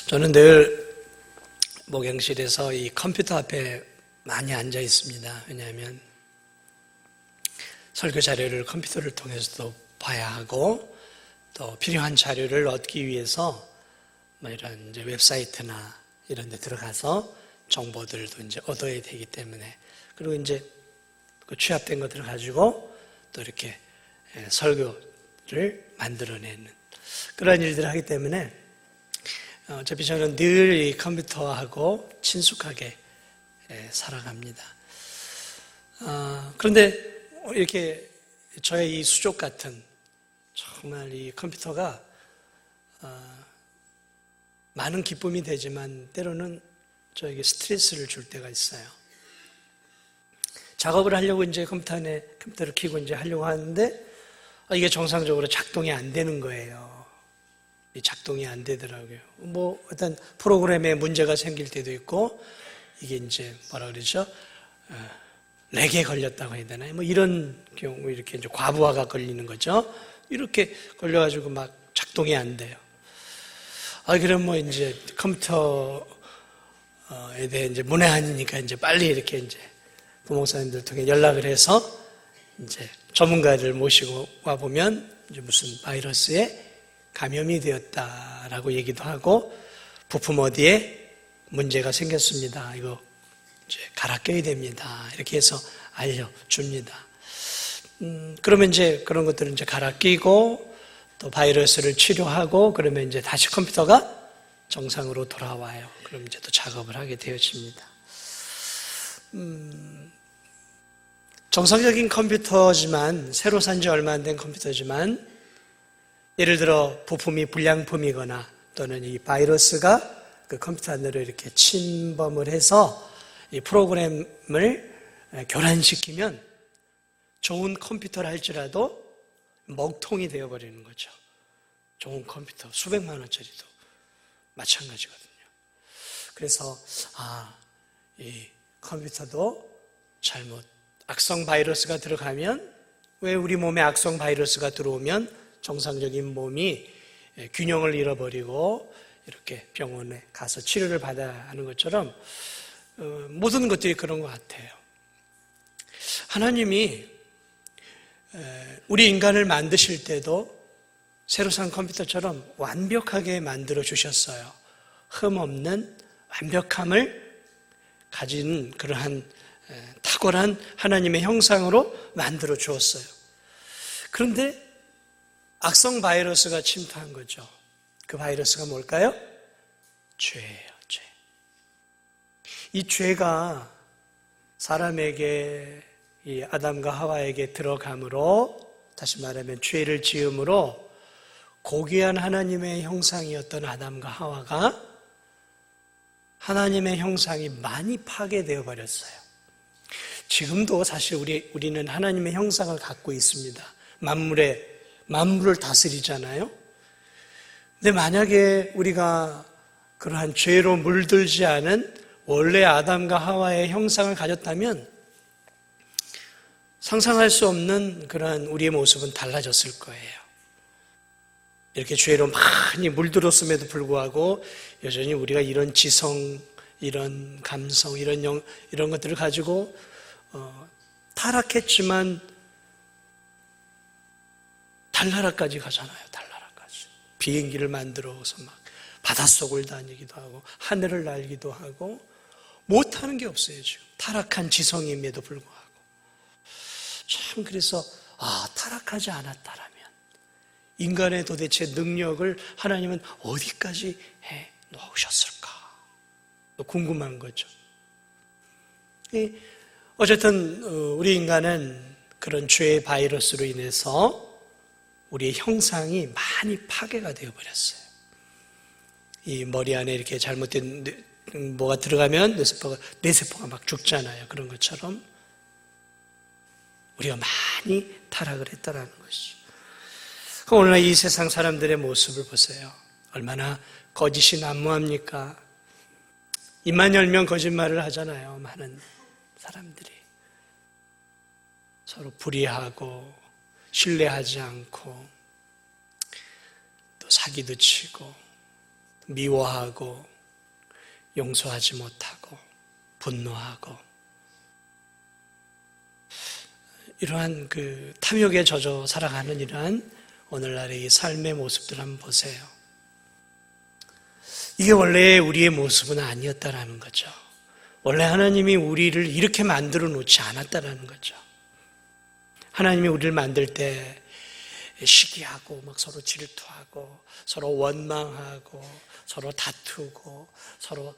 저는 늘 목양실에서 이 컴퓨터 앞에 많이 앉아 있습니다. 왜냐하면 설교 자료를 컴퓨터를 통해서도 봐야 하고 또 필요한 자료를 얻기 위해서 이런 이제 웹사이트나 이런 데 들어가서 정보들도 이제 얻어야 되기 때문에, 그리고 이제 그 취합된 것들을 가지고 또 이렇게 설교를 만들어내는 그런 일들을 하기 때문에 어차피 저는 늘 이 컴퓨터하고 친숙하게 살아갑니다. 그런데 이렇게 저의 이 수족 같은 정말 이 컴퓨터가 많은 기쁨이 되지만 때로는 저에게 스트레스를 줄 때가 있어요. 작업을 하려고 이제 컴퓨터를 켜고 이제 하려고 하는데 이게 정상적으로 작동이 안 되는 거예요. 작동이 안 되더라고요. 어떤 프로그램에 문제가 생길 때도 있고, 이게 이제 뭐라 그러죠? 렉에 걸렸다고 해야 되나요? 이런 경우 이렇게 이제 과부하가 걸리는 거죠. 이렇게 걸려가지고 막 작동이 안 돼요. 그럼 이제 컴퓨터에 대해 이제 문외한이니까 이제 빨리 이렇게 이제 부목사님들 통해 연락을 해서 이제 전문가를 모시고 와보면 이제 무슨 바이러스에 감염이 되었다라고 얘기도 하고, 부품 어디에 문제가 생겼습니다. 이거 이제 갈아 껴야 됩니다. 이렇게 해서 알려줍니다. 그러면 이제 그런 것들을 이제 갈아 끼고 또 바이러스를 치료하고 그러면 이제 다시 컴퓨터가 정상으로 돌아와요. 그럼 이제 또 작업을 하게 되어집니다. 정상적인 컴퓨터지만, 새로 산 지 얼마 안 된 컴퓨터지만, 예를 들어 부품이 불량품이거나 또는 이 바이러스가 그 컴퓨터 안으로 이렇게 침범을 해서 이 프로그램을 교란시키면 좋은 컴퓨터를 할지라도 먹통이 되어버리는 거죠. 좋은 컴퓨터, 수백만 원짜리도 마찬가지거든요. 그래서 이 컴퓨터도 잘못 악성 바이러스가 들어가면, 왜 우리 몸에 악성 바이러스가 들어오면 정상적인 몸이 균형을 잃어버리고 이렇게 병원에 가서 치료를 받아야 하는 것처럼 모든 것들이 그런 것 같아요. 하나님이 우리 인간을 만드실 때도 새로 산 컴퓨터처럼 완벽하게 만들어 주셨어요. 흠없는 완벽함을 가진 그러한 탁월한 하나님의 형상으로 만들어 주었어요. 그런데 악성 바이러스가 침투한 거죠. 그 바이러스가 뭘까요? 죄예요, 죄. 이 죄가 사람에게, 이 아담과 하와에게 들어감으로, 다시 말하면 죄를 지음으로 고귀한 하나님의 형상이었던 아담과 하와가 하나님의 형상이 많이 파괴되어 버렸어요. 지금도 사실 우리는 하나님의 형상을 갖고 있습니다. 만물을 다스리잖아요. 근데 만약에 우리가 그러한 죄로 물들지 않은 원래 아담과 하와의 형상을 가졌다면 상상할 수 없는 그러한 우리의 모습은 달라졌을 거예요. 이렇게 죄로 많이 물들었음에도 불구하고 여전히 우리가 이런 지성, 이런 감성, 이런 것들을 가지고 타락했지만 달나라까지 가잖아요. 달나라까지. 비행기를 만들어서 막 바닷속을 다니기도 하고 하늘을 날기도 하고 못하는 게 없어요. 지금 타락한 지성임에도 불구하고. 참, 그래서 타락하지 않았다라면 인간의 도대체 능력을 하나님은 어디까지 해 놓으셨을까? 궁금한 거죠. 어쨌든 우리 인간은 그런 죄의 바이러스로 인해서 우리의 형상이 많이 파괴가 되어버렸어요. 이 머리 안에 이렇게 잘못된 뭐가 들어가면 뇌세포가 막 죽잖아요. 그런 것처럼 우리가 많이 타락을 했다라는 것이죠. 그럼 오늘날 이 세상 사람들의 모습을 보세요. 얼마나 거짓이 난무합니까? 입만 열면 거짓말을 하잖아요. 많은 사람들이 서로 불의하고 신뢰하지 않고 또 사기도 치고 미워하고 용서하지 못하고 분노하고 이러한 그 탐욕에 젖어 살아가는 이러한 오늘날의 이 삶의 모습들 한번 보세요. 이게 원래 우리의 모습은 아니었다라는 거죠. 원래 하나님이 우리를 이렇게 만들어 놓지 않았다라는 거죠. 하나님이 우리를 만들 때 시기하고 막 서로 질투하고 서로 원망하고 서로 다투고 서로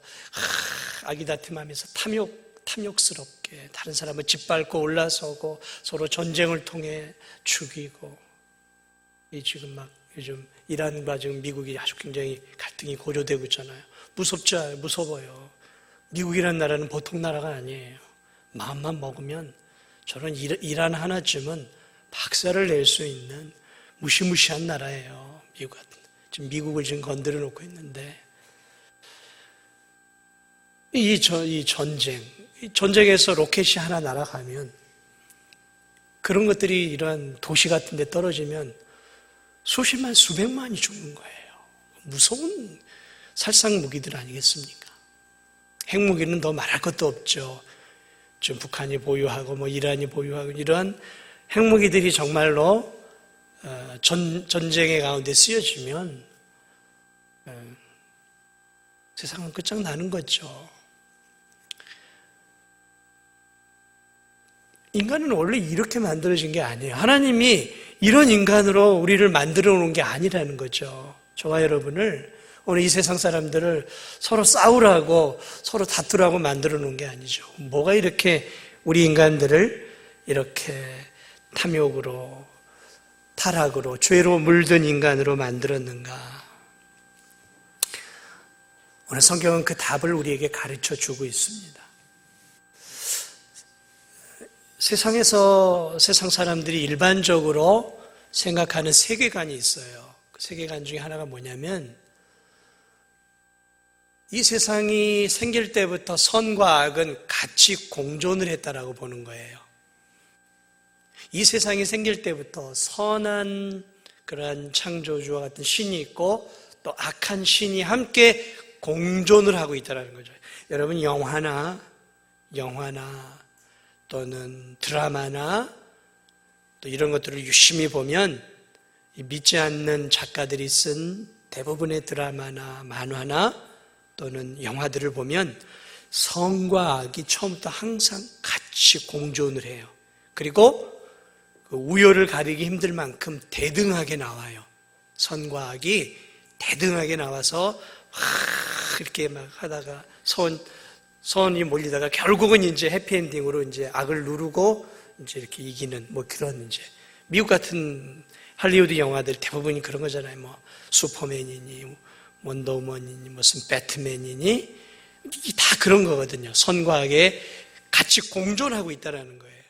아기다툼하면서 탐욕스럽게 다른 사람을 짓밟고 올라서고 서로 전쟁을 통해 죽이고 이 지금 막 요즘 이란과 지금 미국이 아주 굉장히 갈등이 고조되고 있잖아요. 무섭죠? 무서워요. 미국이라는 나라는 보통 나라가 아니에요. 마음만 먹으면 저런 이란 하나쯤은 박살을 낼 수 있는 무시무시한 나라예요. 지금 미국을 지금 건드려 놓고 있는데 이 전쟁에서 로켓이 하나 날아가면 그런 것들이 이러한 도시 같은 데 떨어지면 수십만 수백만이 죽는 거예요. 무서운 살상 무기들 아니겠습니까? 핵무기는 더 말할 것도 없죠. 지금 북한이 보유하고 뭐 이란이 보유하고 이러한 핵무기들이 정말로 전쟁의 가운데 쓰여지면 세상은 끝장나는 거죠. 인간은 원래 이렇게 만들어진 게 아니에요. 하나님이 이런 인간으로 우리를 만들어 놓은 게 아니라는 거죠. 저와 여러분을 오늘 이 세상 사람들을 서로 싸우라고 서로 다투라고 만들어 놓은 게 아니죠. 뭐가 이렇게 우리 인간들을 이렇게 탐욕으로 타락으로 죄로 물든 인간으로 만들었는가? 오늘 성경은 그 답을 우리에게 가르쳐 주고 있습니다. 세상에서 세상 사람들이 일반적으로 생각하는 세계관이 있어요. 그 세계관 중에 하나가 뭐냐면 이 세상이 생길 때부터 선과 악은 같이 공존을 했다라고 보는 거예요. 이 세상이 생길 때부터 선한 그러한 창조주와 같은 신이 있고 또 악한 신이 함께 공존을 하고 있다는 거죠. 여러분 영화나 또는 드라마나 또 이런 것들을 유심히 보면 믿지 않는 작가들이 쓴 대부분의 드라마나 만화나 또는 영화들을 보면 선과 악이 처음부터 항상 같이 공존을 해요. 그리고 그 우열을 가리기 힘들 만큼 대등하게 나와요. 선과 악이 대등하게 나와서 이렇게 막 하다가 선이 몰리다가 결국은 이제 해피엔딩으로 이제 악을 누르고 이제 이렇게 이기는 뭐 그런 이제 미국 같은 할리우드 영화들 대부분이 그런 거잖아요. 뭐 슈퍼맨이니 원더우먼이니 무슨 배트맨이니 다 그런 거거든요. 선과 악에 같이 공존하고 있다는 거예요.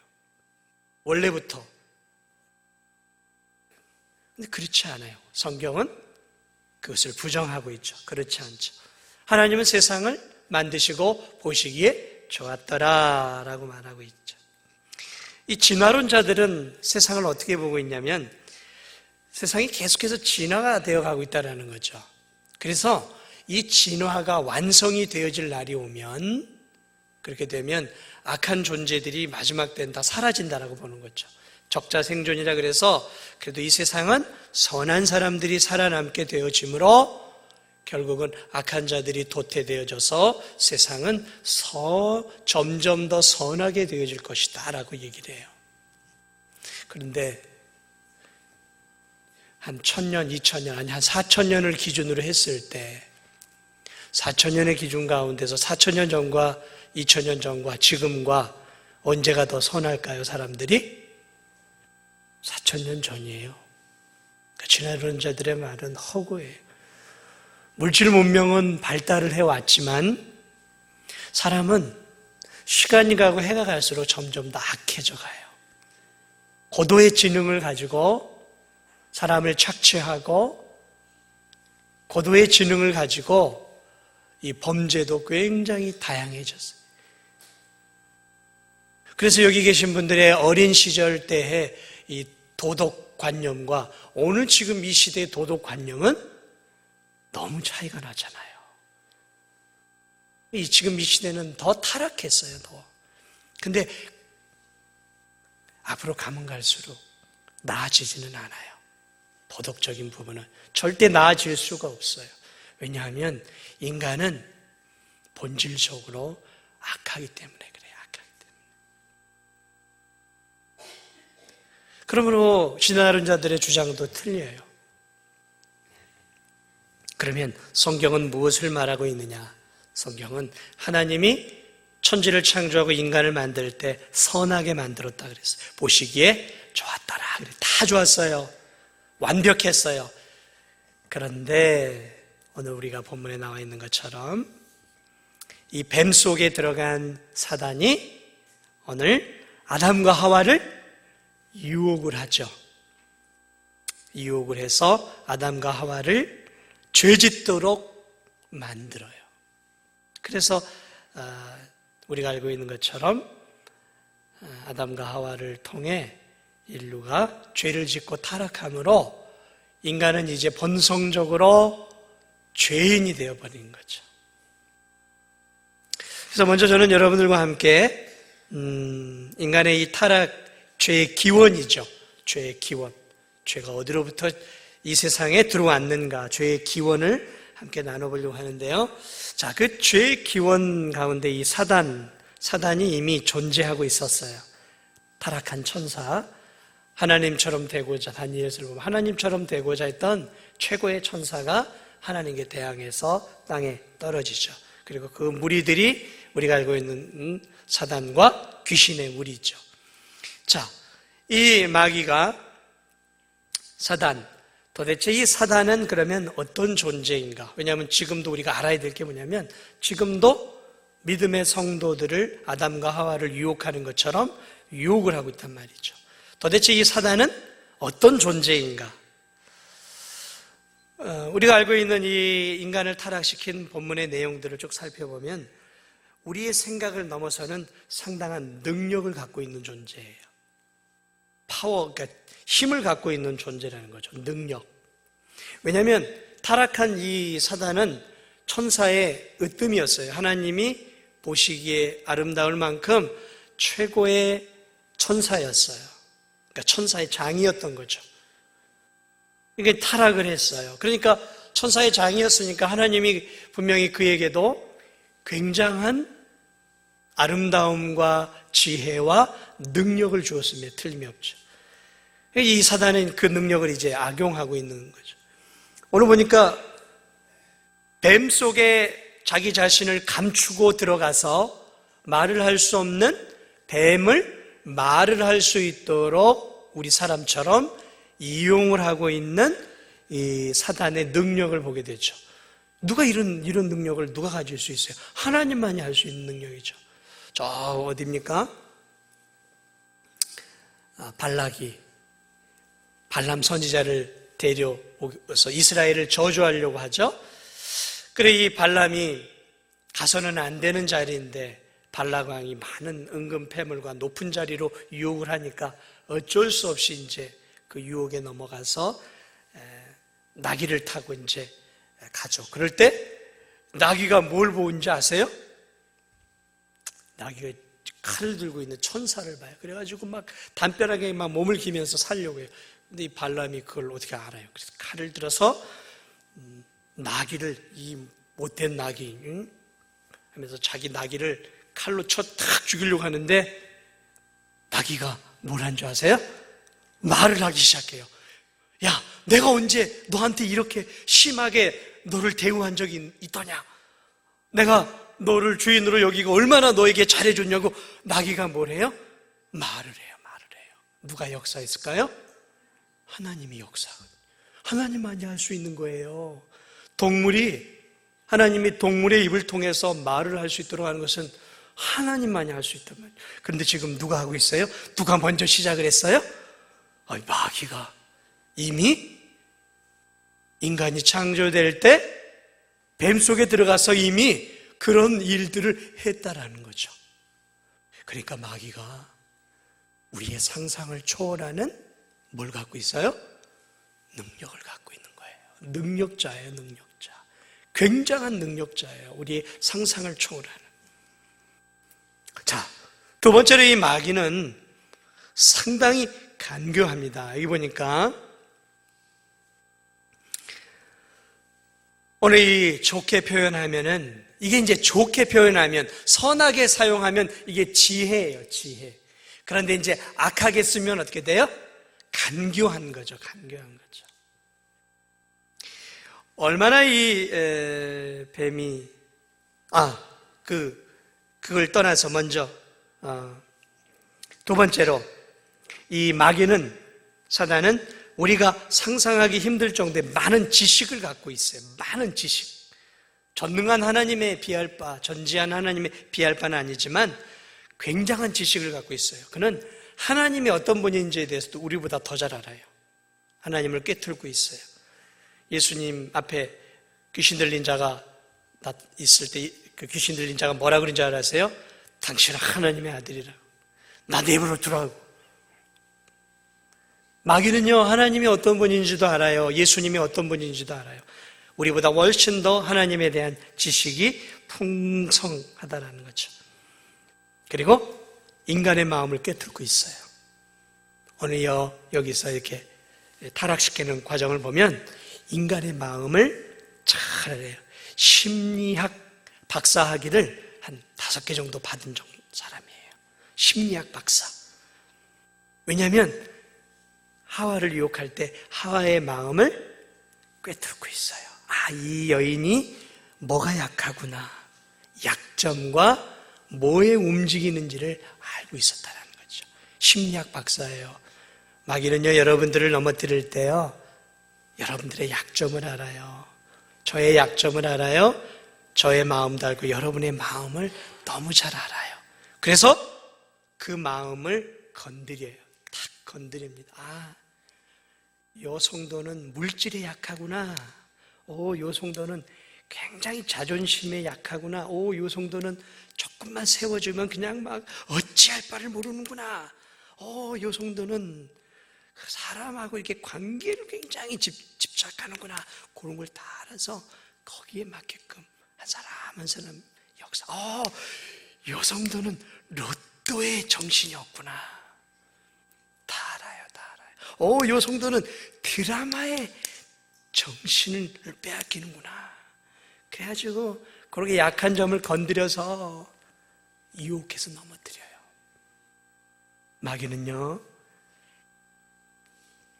원래부터. 근데 그렇지 않아요. 성경은 그것을 부정하고 있죠. 그렇지 않죠. 하나님은 세상을 만드시고 보시기에 좋았더라라고 말하고 있죠. 이 진화론자들은 세상을 어떻게 보고 있냐면 세상이 계속해서 진화가 되어가고 있다는 거죠. 그래서 이 진화가 완성이 되어질 날이 오면 그렇게 되면 악한 존재들이 마지막 때는 다 사라진다라고 보는 거죠. 적자생존이라 그래서 그래도 이 세상은 선한 사람들이 살아남게 되어지므로 결국은 악한 자들이 도태되어져서 세상은 점점 더 선하게 되어질 것이다 라고 얘기를 해요. 그런데 한 1000년, 2000년, 아니 한 4000년을 기준으로 했을 때 4000년의 기준 가운데서 4000년 전과 2000년 전과 지금과 언제가 더 선할까요, 사람들이? 4000년 전이에요. 그러니까 진화론자들의 말은 허구예요. 물질 문명은 발달을 해왔지만 사람은 시간이 가고 해가 갈수록 점점 더 악해져 가요. 고도의 지능을 가지고 사람을 착취하고 고도의 지능을 가지고 이 범죄도 굉장히 다양해졌어요. 그래서 여기 계신 분들의 어린 시절 때의 이 도덕관념과 오늘 지금 이 시대의 도덕관념은 너무 차이가 나잖아요. 지금 이 시대는 더 타락했어요, 더. 근데 앞으로 가면 갈수록 나아지지는 않아요. 도덕적인 부분은 절대 나아질 수가 없어요. 왜냐하면 인간은 본질적으로 악하기 때문에 그래요. 악하기 때문에. 그러므로 진화론자들의 주장도 틀려요. 그러면 성경은 무엇을 말하고 있느냐? 성경은 하나님이 천지를 창조하고 인간을 만들 때 선하게 만들었다 그랬어요. 보시기에 좋았더라. 다 좋았어요. 완벽했어요. 그런데 오늘 우리가 본문에 나와 있는 것처럼 이 뱀 속에 들어간 사단이 오늘 아담과 하와를 유혹을 하죠. 유혹을 해서 아담과 하와를 죄짓도록 만들어요. 그래서 우리가 알고 있는 것처럼 아담과 하와를 통해 인류가 죄를 짓고 타락함으로 인간은 이제 본성적으로 죄인이 되어버린 거죠. 그래서 먼저 저는 여러분들과 함께 인간의 이 타락, 죄의 기원이죠. 죄의 기원. 죄가 어디로부터 이 세상에 들어왔는가, 죄의 기원을 함께 나눠보려고 하는데요. 자, 그 죄의 기원 가운데 이 사단이 이미 존재하고 있었어요. 타락한 천사, 하나님처럼 되고자, 다니엘서를 보면 하나님처럼 되고자 했던 최고의 천사가 하나님께 대항해서 땅에 떨어지죠. 그리고 그 무리들이 우리가 알고 있는 사단과 귀신의 무리죠. 자, 이 마귀가 사단, 도대체 이 사단은 그러면 어떤 존재인가? 왜냐하면 지금도 우리가 알아야 될 게 뭐냐면 지금도 믿음의 성도들을 아담과 하와를 유혹하는 것처럼 유혹을 하고 있단 말이죠. 도대체 이 사단은 어떤 존재인가? 우리가 알고 있는 이 인간을 타락시킨 본문의 내용들을 쭉 살펴보면 우리의 생각을 넘어서는 상당한 능력을 갖고 있는 존재예요. 파워, 그러니까 힘을 갖고 있는 존재라는 거죠. 능력. 왜냐하면 타락한 이 사단은 천사의 으뜸이었어요. 하나님이 보시기에 아름다울 만큼 최고의 천사였어요. 그러니까 천사의 장이었던 거죠. 이게 타락을 했어요. 그러니까 천사의 장이었으니까 하나님이 분명히 그에게도 굉장한 아름다움과 지혜와 능력을 주었음에 틀림이 없죠. 이 사단은 그 능력을 이제 악용하고 있는 거죠. 오늘 보니까 뱀 속에 자기 자신을 감추고 들어가서 말을 할 수 없는 뱀을 말을 할 수 있도록 우리 사람처럼 이용을 하고 있는 이 사단의 능력을 보게 되죠. 누가 이런 능력을 누가 가질 수 있어요? 하나님만이 할 수 있는 능력이죠. 저 어디입니까? 발람 선지자를 데려오서 이스라엘을 저주하려고 하죠. 그래 이 발람이 가서는 안 되는 자리인데 발락 왕이 많은 은금 패물과 높은 자리로 유혹을 하니까 어쩔 수 없이 이제 그 유혹에 넘어가서 나귀를 타고 이제 가죠. 그럴 때 나귀가 뭘 보는지 아세요? 나귀가 칼을 들고 있는 천사를 봐요. 그래가지고 막 담벼락에 막 몸을 기면서 살려고 해요. 근데 이 발람이 그걸 어떻게 알아요? 그래서 칼을 들어서 나귀를, 이 못된 나귀 하면서 자기 나귀를 칼로 쳐 탁 죽이려고 하는데 나귀가 뭘 한 줄 아세요? 말을 하기 시작해요. 야, 내가 언제 너한테 이렇게 심하게 너를 대우한 적이 있더냐? 내가 너를 주인으로 여기고 얼마나 너에게 잘해줬냐고. 나귀가 뭘 해요? 말을 해요. 누가 역사했을까요? 하나님이 역사하거든요. 하나님만이 할 수 있는 거예요. 하나님이 동물의 입을 통해서 말을 할 수 있도록 하는 것은 하나님만이 할 수 있단 말이에요. 그런데 지금 누가 하고 있어요? 누가 먼저 시작을 했어요? 마귀가 이미 인간이 창조될 때 뱀 속에 들어가서 이미 그런 일들을 했다라는 거죠. 그러니까 마귀가 우리의 상상을 초월하는 뭘 갖고 있어요? 능력을 갖고 있는 거예요. 능력자예요, 능력자. 굉장한 능력자예요. 우리의 상상을 초월하는. 자, 두 번째로 이 마귀는 상당히 간교합니다. 여기 보니까 오늘 이 좋게 표현하면은, 이게 이제 좋게 표현하면, 선하게 사용하면 이게 지혜예요, 지혜. 그런데 이제 악하게 쓰면 어떻게 돼요? 간교한 거죠, 간교한 거죠. 얼마나 이 뱀이 그걸 떠나서 먼저 두 번째로 이 마귀는, 사단은 우리가 상상하기 힘들 정도의 많은 지식을 갖고 있어요. 많은 지식. 전능한 하나님에 비할 바, 전지한 하나님에 비할 바는 아니지만 굉장한 지식을 갖고 있어요. 그는 하나님이 어떤 분인지에 대해서도 우리보다 더 잘 알아요. 하나님을 꿰뚫고 있어요. 예수님 앞에 귀신 들린 자가 있을 때 그 귀신 들린 자가 뭐라 그런지 알아세요? 당신은 하나님의 아들이라. 나 내 입으로 들어가고. 마귀는요, 하나님이 어떤 분인지도 알아요. 예수님이 어떤 분인지도 알아요. 우리보다 훨씬 더 하나님에 대한 지식이 풍성하다라는 거죠. 그리고 인간의 마음을 꿰뚫고 있어요. 오늘 여기서 이렇게 타락시키는 과정을 보면 인간의 마음을 잘 알아요. 심리학 박사학위를 한 5개 정도 받은 사람이에요. 심리학 박사. 왜냐하면 하와를 유혹할 때 하와의 마음을 꿰뚫고 있어요. 이 여인이 뭐가 약하구나. 약점과 뭐에 움직이는지를 알고 있었다는 거죠. 심리학 박사예요. 마귀는요, 여러분들을 넘어뜨릴 때요, 여러분들의 약점을 알아요. 저의 약점을 알아요. 저의 마음도 알고 여러분의 마음을 너무 잘 알아요. 그래서 그 마음을 건드려요. 탁 건드립니다. 요 성도는 물질에 약하구나. 요 성도는 굉장히 자존심에 약하구나. 요 성도는 조금만 세워주면 그냥 막 어찌할 바를 모르는구나. 요 성도는 사람하고 이렇게 관계를 굉장히 집착하는구나. 그런 걸 다 알아서 거기에 맞게끔 한 사람 한 사람 역사. 요 성도는 로또의 정신이 없구나. 다 알아요, 다 알아요. 요 성도는 드라마의 정신을 빼앗기는구나. 그래가지고 그렇게 약한 점을 건드려서 유혹해서 넘어뜨려요. 마귀는요,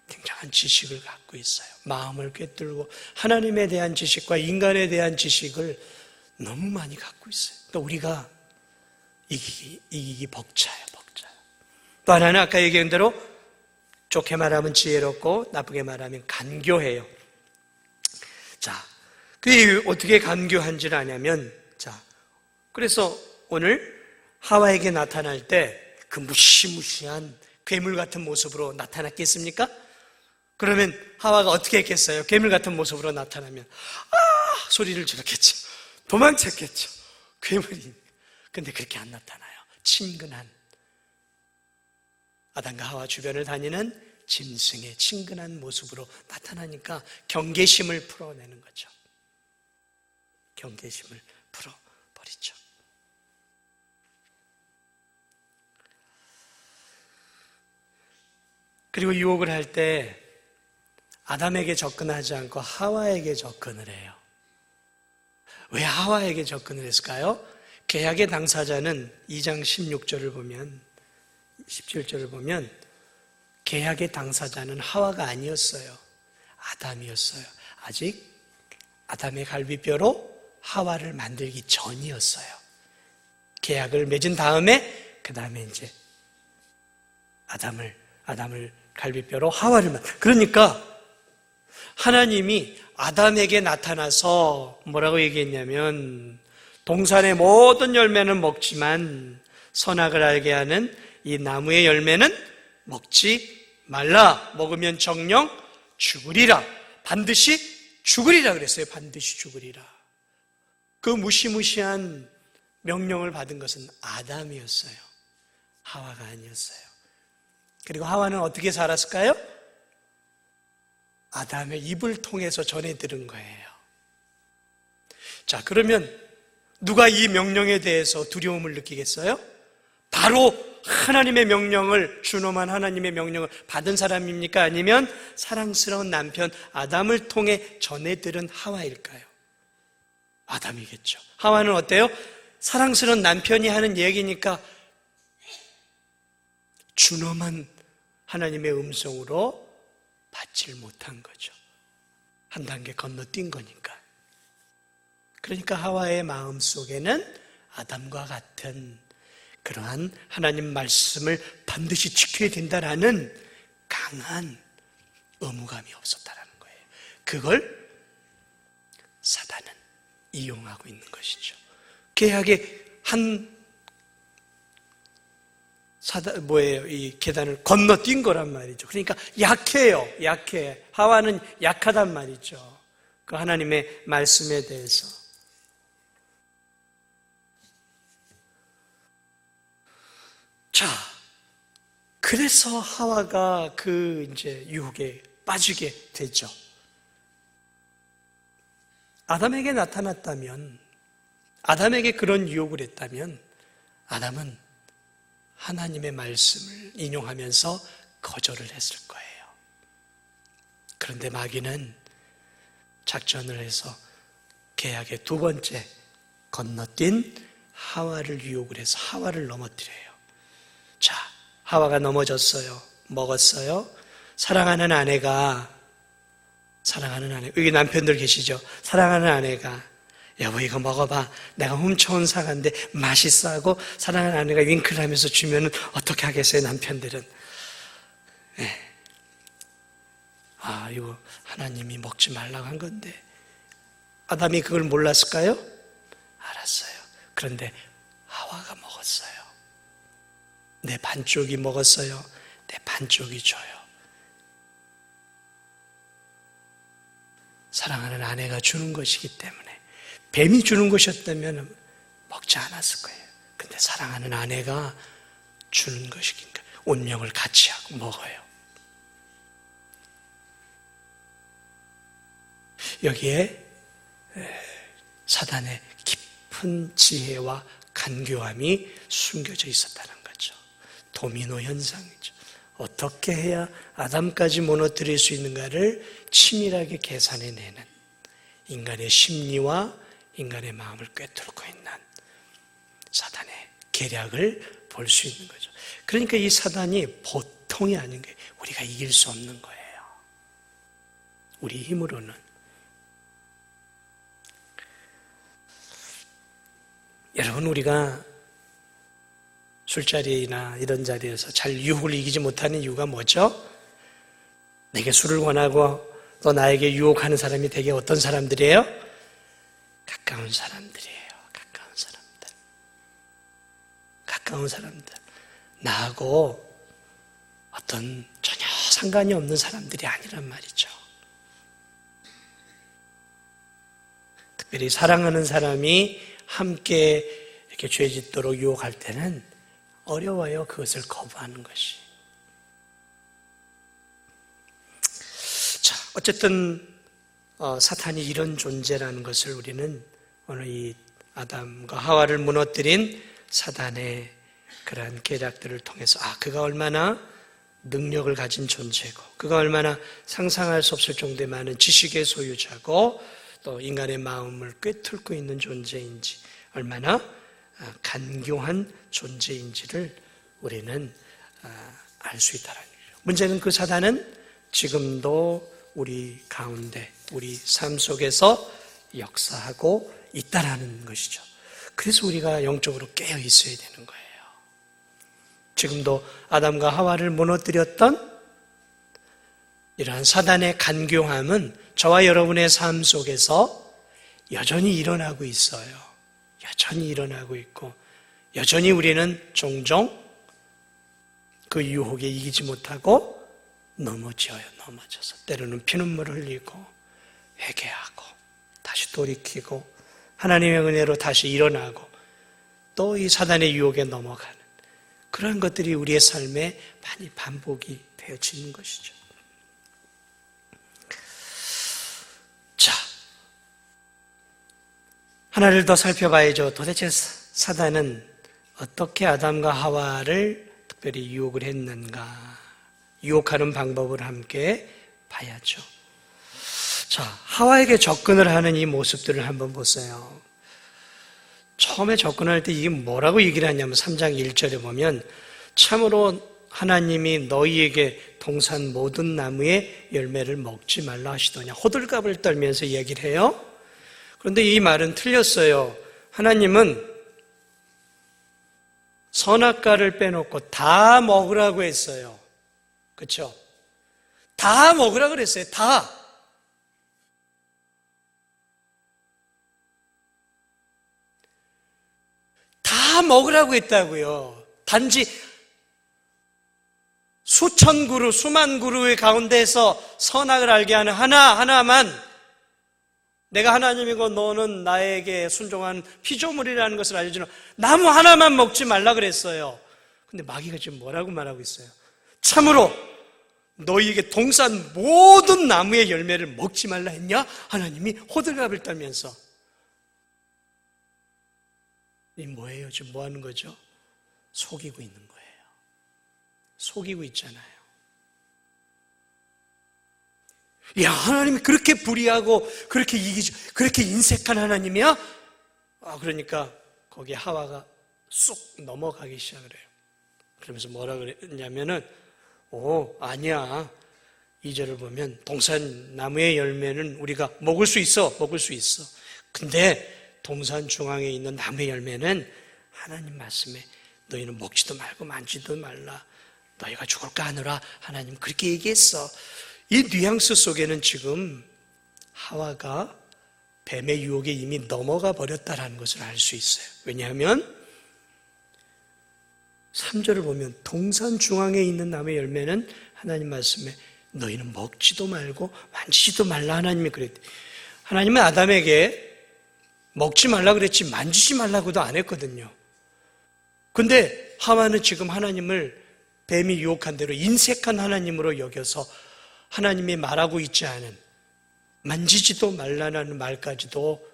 굉장한 지식을 갖고 있어요. 마음을 꿰뚫고 하나님에 대한 지식과 인간에 대한 지식을 너무 많이 갖고 있어요. 그러니까 우리가 이기기 벅차요, 벅차요. 또 하나는 아까 얘기한 대로 좋게 말하면 지혜롭고 나쁘게 말하면 간교해요. 자, 그게 어떻게 간교한지를 아냐면, 그래서 오늘 하와에게 나타날 때 그 무시무시한 괴물 같은 모습으로 나타났겠습니까? 그러면 하와가 어떻게 했겠어요? 괴물 같은 모습으로 나타나면 소리를 지르겠죠. 도망쳤겠죠. 괴물이. 근데 그렇게 안 나타나요. 친근한, 아담과 하와 주변을 다니는 짐승의 친근한 모습으로 나타나니까 경계심을 풀어내는 거죠. 경계심을 풀어버리죠. 그리고 유혹을 할 때 아담에게 접근하지 않고 하와에게 접근을 해요. 왜 하와에게 접근을 했을까요? 계약의 당사자는 2장 16절을 보면, 17절을 보면 계약의 당사자는 하와가 아니었어요. 아담이었어요. 아직 아담의 갈비뼈로 하와를 만들기 전이었어요. 계약을 맺은 다음에 그 다음에 이제 아담을 갈비뼈로 하와를 그러니까 하나님이 아담에게 나타나서 뭐라고 얘기했냐면, 동산의 모든 열매는 먹지만 선악을 알게 하는 이 나무의 열매는 먹지 말라. 먹으면 정령 죽으리라. 반드시 죽으리라 그랬어요. 반드시 죽으리라. 그 무시무시한 명령을 받은 것은 아담이었어요. 하와가 아니었어요. 그리고 하와는 어떻게 살았을까요? 아담의 입을 통해서 전해 들은 거예요. 자, 그러면 누가 이 명령에 대해서 두려움을 느끼겠어요? 바로 하나님의 명령을, 준엄한 하나님의 명령을 받은 사람입니까? 아니면 사랑스러운 남편 아담을 통해 전해 들은 하와일까요? 아담이겠죠. 하와는 어때요? 사랑스러운 남편이 하는 얘기니까 준엄한 하나님의 음성으로 받질 못한 거죠. 한 단계 건너뛴 거니까. 그러니까 하와의 마음 속에는 아담과 같은 그러한 하나님 말씀을 반드시 지켜야 된다라는 강한 의무감이 없었다라는 거예요. 그걸 사단은 이용하고 있는 것이죠. 계약의 이 계단을 건너뛴 거란 말이죠. 그러니까 약해요. 약해. 하와는 약하단 말이죠. 그 하나님의 말씀에 대해서. 자, 그래서 하와가 그 이제 유혹에 빠지게 되죠. 아담에게 나타났다면, 아담에게 그런 유혹을 했다면, 아담은 하나님의 말씀을 인용하면서 거절을 했을 거예요. 그런데 마귀는 작전을 해서 계약의 두 번째 건너뛴 하와를 유혹을 해서 하와를 넘어뜨려요. 자, 하와가 넘어졌어요. 먹었어요. 사랑하는 아내가, 여기 남편들 계시죠? 사랑하는 아내가, 여보 이거 먹어봐. 내가 훔쳐온 사과인데 맛있어 하고 사랑하는 아내가 윙크를 하면서 주면은 어떻게 하겠어요, 남편들은? 네. 아, 이거 하나님이 먹지 말라고 한 건데. 아담이 그걸 몰랐을까요? 알았어요. 그런데 하와가 먹었어요. 내 반쪽이 먹었어요. 내 반쪽이 줘요. 사랑하는 아내가 주는 것이기 때문에. 뱀이 주는 것이었다면 먹지 않았을 거예요. 근데 사랑하는 아내가 주는 것이니까 운명을 같이 하고 먹어요. 여기에 사단의 깊은 지혜와 간교함이 숨겨져 있었다는 거죠. 도미노 현상이죠. 어떻게 해야 아담까지 무너뜨릴 수 있는가를 치밀하게 계산해내는 인간의 심리와 인간의 마음을 꿰뚫고 있는 사단의 계략을 볼 수 있는 거죠. 그러니까 이 사단이 보통이 아닌 거예요. 우리가 이길 수 없는 거예요. 우리 힘으로는. 여러분, 우리가 술자리나 이런 자리에서 잘 유혹을 이기지 못하는 이유가 뭐죠? 내게 술을 권하고 또 나에게 유혹하는 사람이 되게 어떤 사람들이에요? 가까운 사람들이에요. 가까운 사람들. 가까운 사람들. 나하고 어떤 전혀 상관이 없는 사람들이 아니란 말이죠. 특별히 사랑하는 사람이 함께 이렇게 죄 짓도록 유혹할 때는 어려워요. 그것을 거부하는 것이. 자, 어쨌든 사탄이 이런 존재라는 것을 우리는 오늘 이 아담과 하와를 무너뜨린 사단의 그러한 계략들을 통해서 그가 얼마나 능력을 가진 존재고 그가 얼마나 상상할 수 없을 정도의 많은 지식의 소유자고 또 인간의 마음을 꿰뚫고 있는 존재인지 얼마나 간교한 존재인지를 우리는 알 수 있다는 거죠. 문제는 그 사단은 지금도 우리 가운데 우리 삶 속에서 역사하고 있다라는 것이죠. 그래서 우리가 영적으로 깨어 있어야 되는 거예요. 지금도 아담과 하와를 무너뜨렸던 이러한 사단의 간교함은 저와 여러분의 삶 속에서 여전히 일어나고 있어요. 여전히 일어나고 있고 여전히 우리는 종종 그 유혹에 이기지 못하고 넘어져서 때로는 피눈물을 흘리고 회개하고 다시 돌이키고 하나님의 은혜로 다시 일어나고 또 이 사단의 유혹에 넘어가는 그런 것들이 우리의 삶에 많이 반복이 되어지는 것이죠. 자, 하나를 더 살펴봐야죠. 도대체 사단은 어떻게 아담과 하와를 특별히 유혹을 했는가? 유혹하는 방법을 함께 봐야죠. 자, 하와에게 접근을 하는 이 모습들을 한번 보세요. 처음에 접근할 때 이게 뭐라고 얘기를 하냐면 3장 1절에 보면 참으로 하나님이 너희에게 동산 모든 나무의 열매를 먹지 말라 하시더냐. 호들갑을 떨면서 얘기를 해요. 그런데 이 말은 틀렸어요. 하나님은 선악과를 빼놓고 다 먹으라고 했어요. 그렇죠? 다 먹으라고 그랬어요. 다. 다 먹으라고 했다고요. 단지 수천 그루, 수만 그루의 가운데서 선악을 알게 하는 하나만, 내가 하나님이고 너는 나에게 순종한 피조물이라는 것을 알려주는 나무 하나만 먹지 말라 그랬어요. 근데 마귀가 지금 뭐라고 말하고 있어요? 참으로 너희에게 동산 모든 나무의 열매를 먹지 말라 했냐? 하나님이 호들갑을 떨면서. 이 뭐예요? 지금 뭐 하는 거죠? 속이고 있는 거예요. 속이고 있잖아요. 야, 하나님이 그렇게 불의하고 그렇게 그렇게 인색한 하나님이야? 그러니까 거기에 하와가 쑥 넘어가기 시작을 해요. 그러면서 뭐라 그랬냐면은 아니야. 2절을 보면 동산 나무의 열매는 우리가 먹을 수 있어. 근데 동산 중앙에 있는 나무의 열매는 하나님 말씀에 너희는 먹지도 말고 만지도 말라. 너희가 죽을까 하느라 하나님 그렇게 얘기했어. 이 뉘앙스 속에는 지금 하와가 뱀의 유혹에 이미 넘어가 버렸다라는 것을 알 수 있어요. 왜냐하면 3절을 보면 동산 중앙에 있는 나무의 열매는 하나님 말씀에 너희는 먹지도 말고 만지지도 말라 하나님이 그랬대. 하나님은 아담에게 먹지 말라 그랬지 만지지 말라고도 안 했거든요. 근데 하와는 지금 하나님을 뱀이 유혹한 대로 인색한 하나님으로 여겨서 하나님이 말하고 있지 않은 만지지도 말라는 말까지도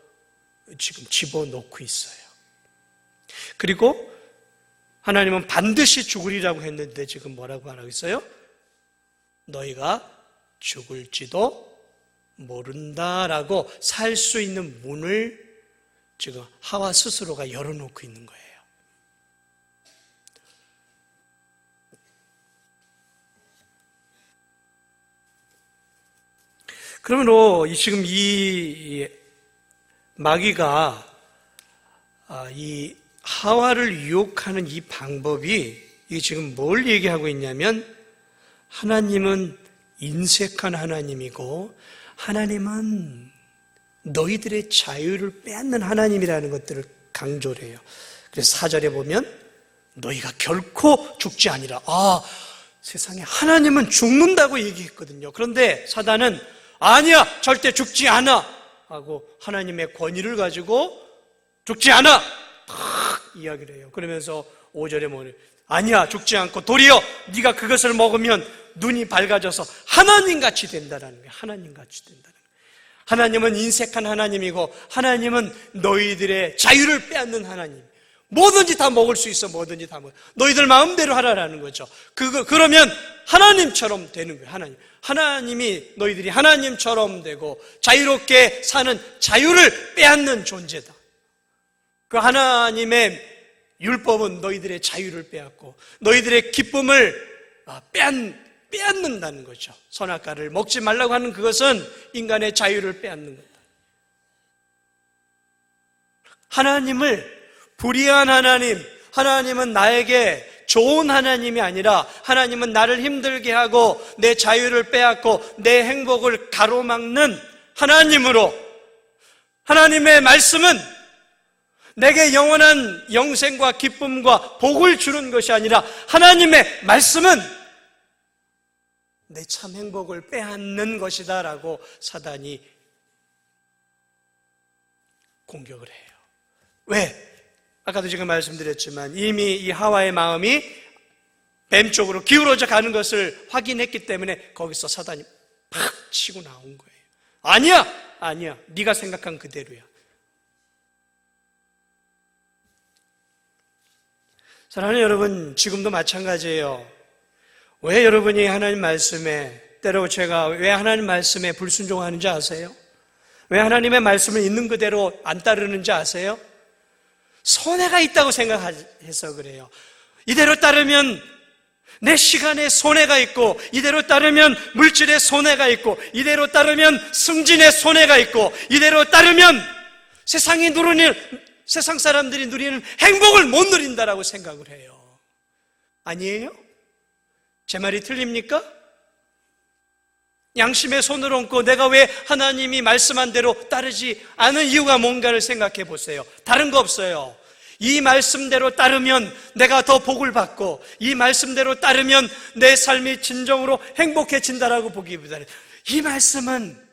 지금 집어넣고 있어요. 그리고 하나님은 반드시 죽으리라고 했는데 지금 뭐라고 말하고 있어요? 너희가 죽을지도 모른다라고 살 수 있는 문을 지금 하와 스스로가 열어놓고 있는 거예요. 그러므로 지금 이 마귀가 이 하와를 유혹하는 이 방법이 이게 지금 뭘 얘기하고 있냐면 하나님은 인색한 하나님이고 하나님은 너희들의 자유를 빼앗는 하나님이라는 것들을 강조를 해요. 그래서 4절에 보면 너희가 결코 죽지 아니라. 세상에 하나님은 죽는다고 얘기했거든요. 그런데 사단은 아니야, 절대 죽지 않아 하고 하나님의 권위를 가지고 죽지 않아 탁 이야기를 해요. 그러면서 5절에 뭐냐, 아니야, 죽지 않고 도리어 네가 그것을 먹으면 눈이 밝아져서 하나님같이 된다라는 거예요. 하나님같이 된다는 거예요. 하나님은 인색한 하나님이고 하나님은 너희들의 자유를 빼앗는 하나님. 뭐든지 다 먹을 수 있어. 뭐든지 다 먹어. 너희들 마음대로 하라라는 거죠. 그러면 하나님처럼 되는 거예요. 하나님이 너희들이 하나님처럼 되고 자유롭게 사는 자유를 빼앗는 존재다. 그 하나님의 율법은 너희들의 자유를 빼앗고 너희들의 기쁨을 빼앗는다는 거죠. 선악과를 먹지 말라고 하는 그것은 인간의 자유를 빼앗는 거다. 하나님을 불의한 하나님은 나에게 좋은 하나님이 아니라 하나님은 나를 힘들게 하고 내 자유를 빼앗고 내 행복을 가로막는 하나님으로, 하나님의 말씀은 내게 영원한 영생과 기쁨과 복을 주는 것이 아니라 하나님의 말씀은 내 참 행복을 빼앗는 것이다 라고 사단이 공격을 해요. 왜? 아까도 지금 말씀드렸지만 이미 이 하와의 마음이 뱀 쪽으로 기울어져 가는 것을 확인했기 때문에 거기서 사단이 팍 치고 나온 거예요. 아니야, 네가 생각한 그대로야. 사랑하는 여러분, 지금도 마찬가지예요. 왜 여러분이 하나님 말씀에, 때로 제가 왜 하나님 말씀에 불순종하는지 아세요? 왜 하나님의 말씀을 있는 그대로 안 따르는지 아세요? 손해가 있다고 생각해서 그래요. 이대로 따르면 내 시간에 손해가 있고, 이대로 따르면 물질의 손해가 있고, 이대로 따르면 승진의 손해가 있고, 이대로 따르면 세상 사람들이 누리는 행복을 못 누린다라고 생각을 해요. 아니에요? 제 말이 틀립니까? 양심의 손을 얹고 내가 왜 하나님이 말씀한 대로 따르지 않은 이유가 뭔가를 생각해 보세요. 다른 거 없어요. 이 말씀대로 따르면 내가 더 복을 받고, 이 말씀대로 따르면 내 삶이 진정으로 행복해진다라고 보기보다는 이 말씀은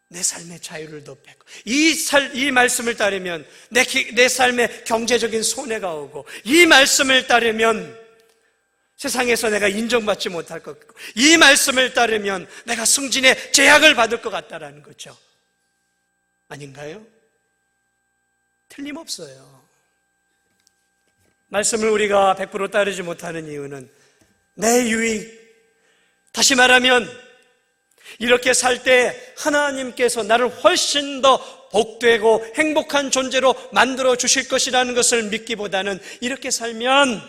내 삶의 자유를 더 뺏고, 이 말씀을 따르면 내 삶에 경제적인 손해가 오고, 이 말씀을 따르면 세상에서 내가 인정받지 못할 것 같고, 이 말씀을 따르면 내가 승진의 제약을 받을 것 같다라는 거죠. 아닌가요? 틀림없어요. 말씀을 우리가 100% 따르지 못하는 이유는 내 유익, 다시 말하면 이렇게 살 때 하나님께서 나를 훨씬 더 복되고 행복한 존재로 만들어 주실 것이라는 것을 믿기보다는 이렇게 살면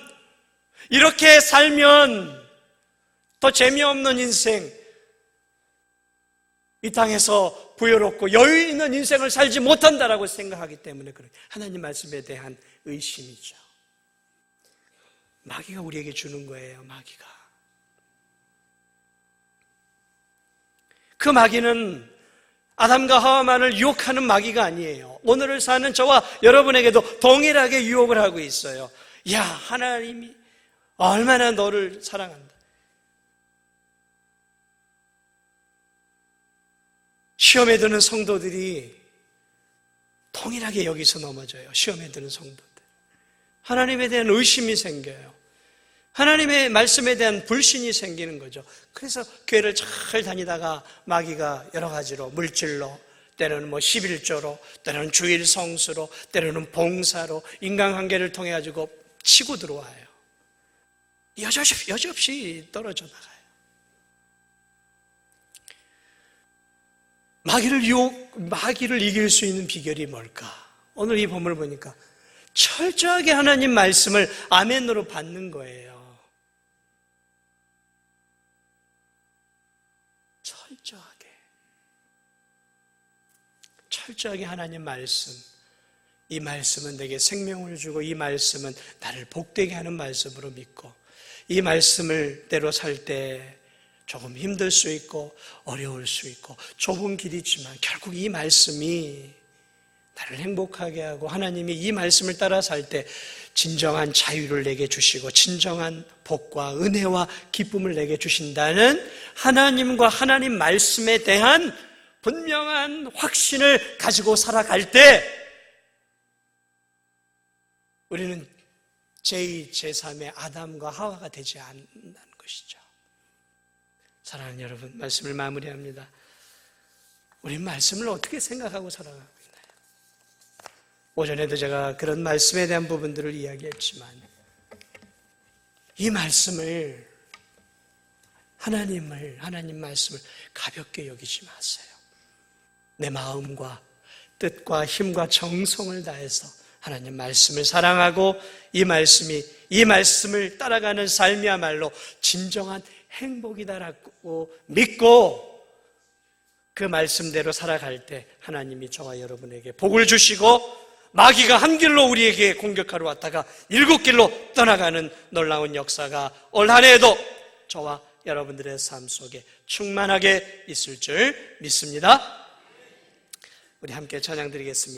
더 재미없는 인생, 이 땅에서 부여롭고 여유 있는 인생을 살지 못한다라고 생각하기 때문에 그런 하나님 말씀에 대한 의심이죠. 마귀가 우리에게 주는 거예요. 마귀가. 그 마귀는 아담과 하와만을 유혹하는 마귀가 아니에요. 오늘을 사는 저와 여러분에게도 동일하게 유혹을 하고 있어요. 야, 하나님이 얼마나 너를 사랑한다. 시험에 드는 성도들이 동일하게 여기서 넘어져요. 시험에 드는 성도들. 하나님에 대한 의심이 생겨요. 하나님의 말씀에 대한 불신이 생기는 거죠. 그래서 교회를 잘 다니다가 마귀가 여러 가지로, 물질로, 때로는 11조로, 때로는 주일 성수로, 때로는 봉사로, 인간관계를 통해 가지고 치고 들어와요. 여지없이 떨어져 나가요. 마귀를 이길 수 있는 비결이 뭘까? 오늘 이 본문을 보니까 철저하게 하나님 말씀을 아멘으로 받는 거예요. 철저하게 하나님 말씀, 이 말씀은 내게 생명을 주고, 이 말씀은 나를 복되게 하는 말씀으로 믿고, 이 말씀을 대로 살 때 조금 힘들 수 있고 어려울 수 있고 좁은 길이지만 결국 이 말씀이 나를 행복하게 하고, 하나님이 이 말씀을 따라 살 때 진정한 자유를 내게 주시고 진정한 복과 은혜와 기쁨을 내게 주신다는 하나님과 하나님 말씀에 대한 분명한 확신을 가지고 살아갈 때 우리는 제2, 제3의 아담과 하와가 되지 않는다는 것이죠. 사랑하는 여러분, 말씀을 마무리합니다. 우린 말씀을 어떻게 생각하고 살아가고 있나요? 오전에도 제가 그런 말씀에 대한 부분들을 이야기했지만, 이 말씀을, 하나님 말씀을 가볍게 여기지 마세요. 내 마음과 뜻과 힘과 정성을 다해서 하나님 말씀을 사랑하고, 이 말씀을 따라가는 삶이야말로 진정한 행복이다라고 믿고 그 말씀대로 살아갈 때 하나님이 저와 여러분에게 복을 주시고, 마귀가 한 길로 우리에게 공격하러 왔다가 7길로 떠나가는 놀라운 역사가 올 한 해에도 저와 여러분들의 삶 속에 충만하게 있을 줄 믿습니다. 우리 함께 찬양 드리겠습니다.